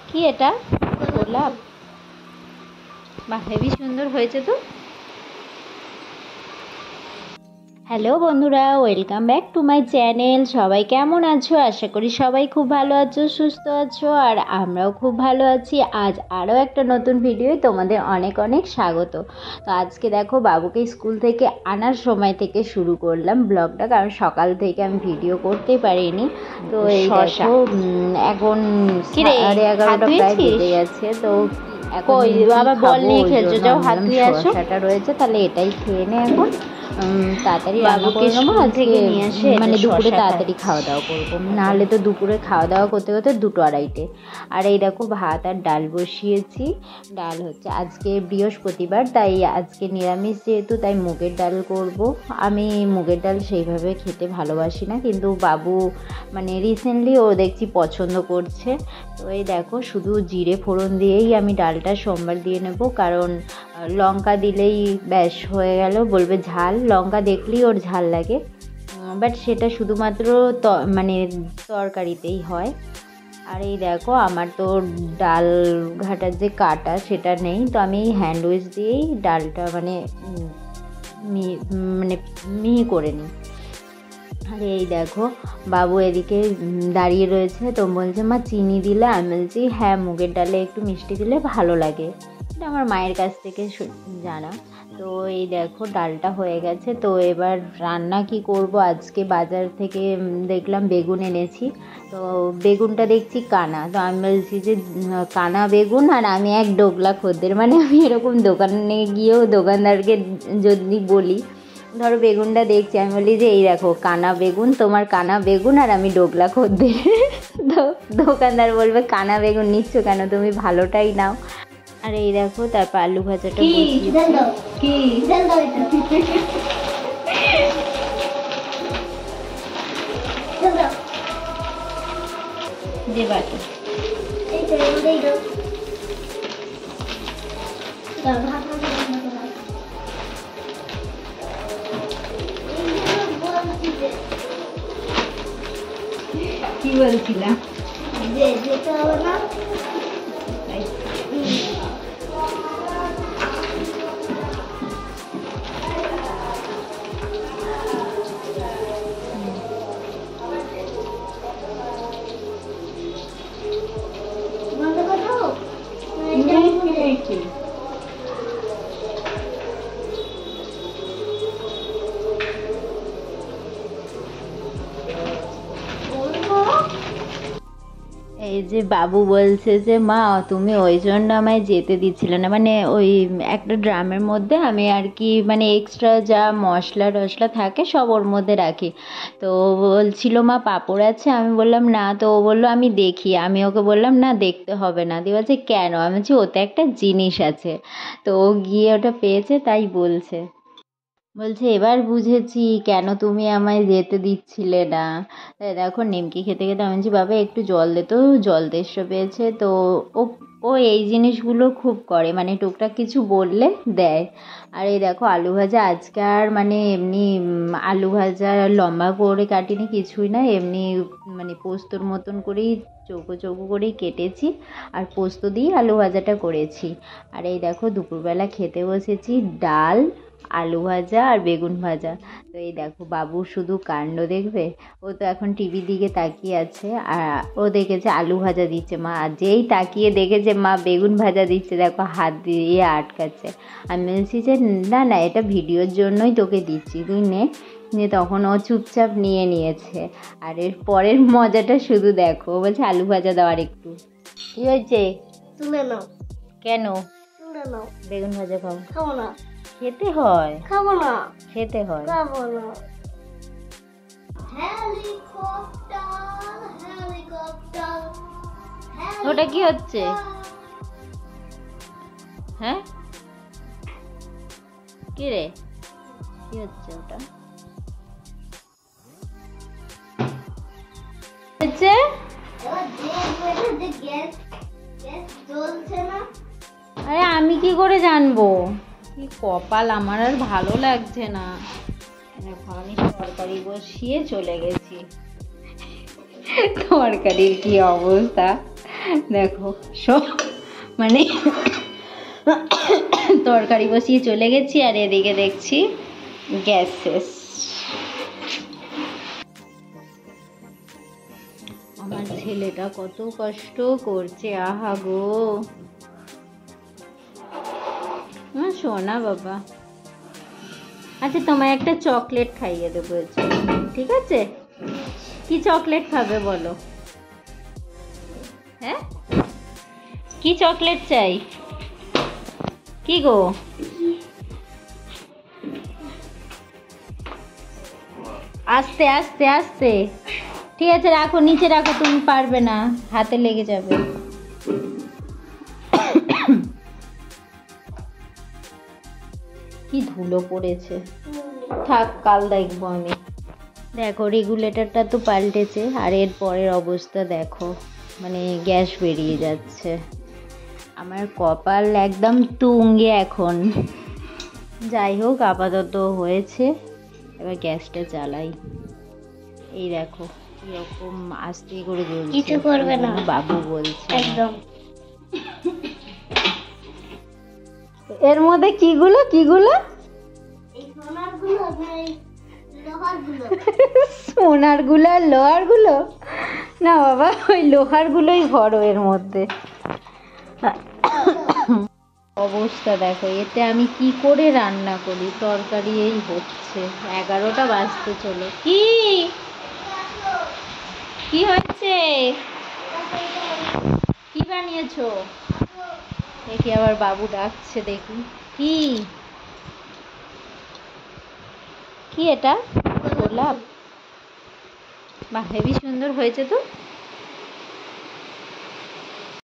কি এটা? গোলাপ? বাহ, হেবি সুন্দর হয়েছে তো। হ্যালো বন্ধুরা, welcome back to my channel. সবাই কেমন আছো? আশা করি সবাই খুব ভালো আছো, সুস্থ আছো, আর আমরাও খুব ভালো আছি। আজ আরও একটা নতুন ভিডিও তোমাদের অনেক অনেক স্বাগত। তো আজকে দেখো, বাবুকে স্কুল থেকে আনার সময় থেকে শুরু করলাম ব্লগটা, কারণ সকাল থেকে আমি ভিডিও করতে পারিনি। তো এই দেখো, এখন 11:30 প্রায় বেজে গেছে। তো এখন আবার বল নিয়ে খেলছো, যাও হাত ধুয়ে আসো। শসাটা রয়েছে, তাহলে এটাই খেয়ে নে এখন। তাড়াতাড়ি রান্না করে নেবো আজকে, মানে দুপুরে তাড়াতাড়ি খাওয়া দাওয়া করবো, নাহলে তো দুপুরে খাওয়া দাওয়া করতে করতে 2-2:30। আর এই দেখো, ভাত আর ডাল বসিয়েছি। ডাল হচ্ছে আজকে বৃহস্পতিবার, তাই আজকে নিরামিষ যেহেতু, তাই মুগের ডাল করব। আমি মুগের ডাল সেইভাবে খেতে ভালোবাসি না, কিন্তু বাবু মানে রিসেন্টলি ও দেখছি পছন্দ করছে। তো এই দেখো, শুধু জিরে ফোড়ন দিয়েই আমি ডালটা সোমবার দিয়ে নেব, কারণ লঙ্কা দিলেই ব্যাস হয়ে গেল, বলবে ঝাল, লঙ্কা দেখলেই ওর ঝাল লাগে। বাট সেটা শুধুমাত্র মানে তরকারিতেই হয়। আর এই দেখো, আমার তো ডাল ঘাটার যে কাটা সেটা নেই, তো আমি হ্যান্ড উইচ দিয়েই ডালটা মানে মিহি করে নিই। আর এই দেখো, বাবু এদিকে দাঁড়িয়ে রয়েছে, তো বলছে মা চিনি দিলে? আমি বলছি হ্যাঁ, মুগের ডালে একটু মিষ্টি দিলে ভালো লাগে, এটা আমার মায়ের কাছ থেকে জানা। তো এই দেখো, ডালটা হয়ে গেছে। তো এবার রান্না কি করব, আজকে বাজার থেকে দেখলাম বেগুন এনেছি। তো বেগুনটা দেখছি কানা, তো আমি বলছি যে কানা বেগুন, আর আমি এক ডোগলা খদ্দের, মানে আমি এরকম দোকানে গিয়েও দোকানদারকে যদি বলি, ধরো বেগুনটা দেখছি, আমি বলি যে এই দেখো কানা বেগুন, তোমার কানা বেগুন, আর আমি ডোগলা খদ্দের। তো দোকানদার বলবে কানা বেগুন নিচ্ছ কেন, তুমি ভালোটাই নাও। আর এই দেখো, তারপর আলু ভাজাটা কি বলছিলাম যেতে হবে না। এই যে বাবু বলছে যে মা তুমি ওই জন্য আমায় যেতে দিচ্ছিলে না, মানে ওই একটা ড্রামের মধ্যে আমি আর কি মানে এক্সট্রা যা মশলা টশলা থাকে সব ওর মধ্যে রাখি। তো বলছিল মা পাঁপড় আছে, আমি বললাম না, তো ও বললো আমি দেখি, আমি ওকে বললাম না দেখতে হবে না, দিয়ে বলছে কেন, আমি বলছি ওতে একটা জিনিস আছে। তো ও গিয়ে ওটা পেয়েছে, তাই বলছে এবার বুঝেছি কেন তুমি আমায় যেতে দিচ্ছিলে না। তাই দেখো, নিমকি খেতে খেতে আমি বলছি বাবা একটু জল দে, তো জল তেষ্টা পেয়েছে। তো ও ও এই জিনিসগুলো খুব করে, মানে টুকটাক কিছু বললে দেয়। আর এই দেখো, আলু ভাজা আজকে আর মানে এমনি আলু ভাজা লম্বা করে কাটিনি, কিছুই না, এমনি মানে পোস্তর মতন করেই চৌকো চৌকো করেই কেটেছি, আর পোস্ত দিয়ে আলু ভাজাটা করেছি। আর এই দেখো, দুপুরবেলা খেতে বসেছি ডাল, আলু ভাজা আর বেগুন ভাজা। তো এই দেখো, বাবু শুধু কাণ্ড দেখবে, ও তো এখন টিভির দিকে তাকিয়ে আছে, আর ও দেখেছে আলু ভাজা দিচ্ছে মা, আর যেই তাকিয়ে দেখেছে মা বেগুন ভাজা দিচ্ছে, দেখো হাত দিয়ে আটকাচ্ছে। আমি বলছি যে না না, এটা ভিডিওর জন্যই তোকে দিচ্ছি, তুই নে। নিয়ে তখন ও চুপচাপ নিয়ে নিয়েছে। আর এর পরের মজাটা শুধু দেখো, ও বলছে আলু ভাজা দাও আর একটু। কি হয়েছে? তুলে নাও। কেন? তুলে নাও। বেগুন ভাজা খাও। খাবো না। খেতে হয়। খাবো না। খেতে হয়। খাবো না। ওটা কি হচ্ছে? হ্যাঁ, কি রে, কি হচ্ছে ওটা? হচ্ছে আরে আমি কি করে জানবো? কি কপাল আমার, আর ভালো লাগছে না। দেখো, আমি তরকারি বসিয়ে চলে গেছি, তরকারির কি অবস্থা। দেখো সব মানে তরকারি বসিয়ে চলে গেছি, আর এদিকে দেখছি গ্যাস শেষ। আমার ছেলেটা কত কষ্ট করছে, আহা গো শোনা বাবা। আচ্ছা তোমায় একটা চকলেট খাইয়ে দেবো, ঠিক আছে? কি চকলেট খাবে বলো? হ্যাঁ, কি চকলেট চাই? কি গো? আস্তে আস্তে আস্তে, ঠিক আছে রাখো, নিচে রাখো, তুমি পারবে না, হাতে লেগে যাবে। কি ধুলো পড়েছে, থাক কাল দেখবো আমি। দেখো রেগুলেটরটা তো পাল্টেছে, আর এর পরের অবস্থা দেখো, মানে গ্যাস বেরিয়ে যাচ্ছে। আমার কপাল একদম তুঙ্গে এখন। যাই হোক আপাতত হয়েছে, এবার গ্যাসটা জ্বালাই। এই দেখো এরকম আস্তে করে জ্বলছে, কিছু করবে না, বাবু বলছে একদম। এর মধ্যে কিগুলো কিগুলো? সোনার গুলো আর লোহার গুলো? না বাবা, ওই লোহার গুলোই ভরো এর মধ্যে। অবস্থা দেখো, এতে আমি কি করে রান্না করি? তরকারি এই হচ্ছে, 11টা বাজতে চলো। কি কি হচ্ছে? কি বানিয়েছো? দেখি আবার বাবু ডাকছে, দেখি কি কি এটা? গোলাপ, বাহ হেবি সুন্দর হয়েছে তো।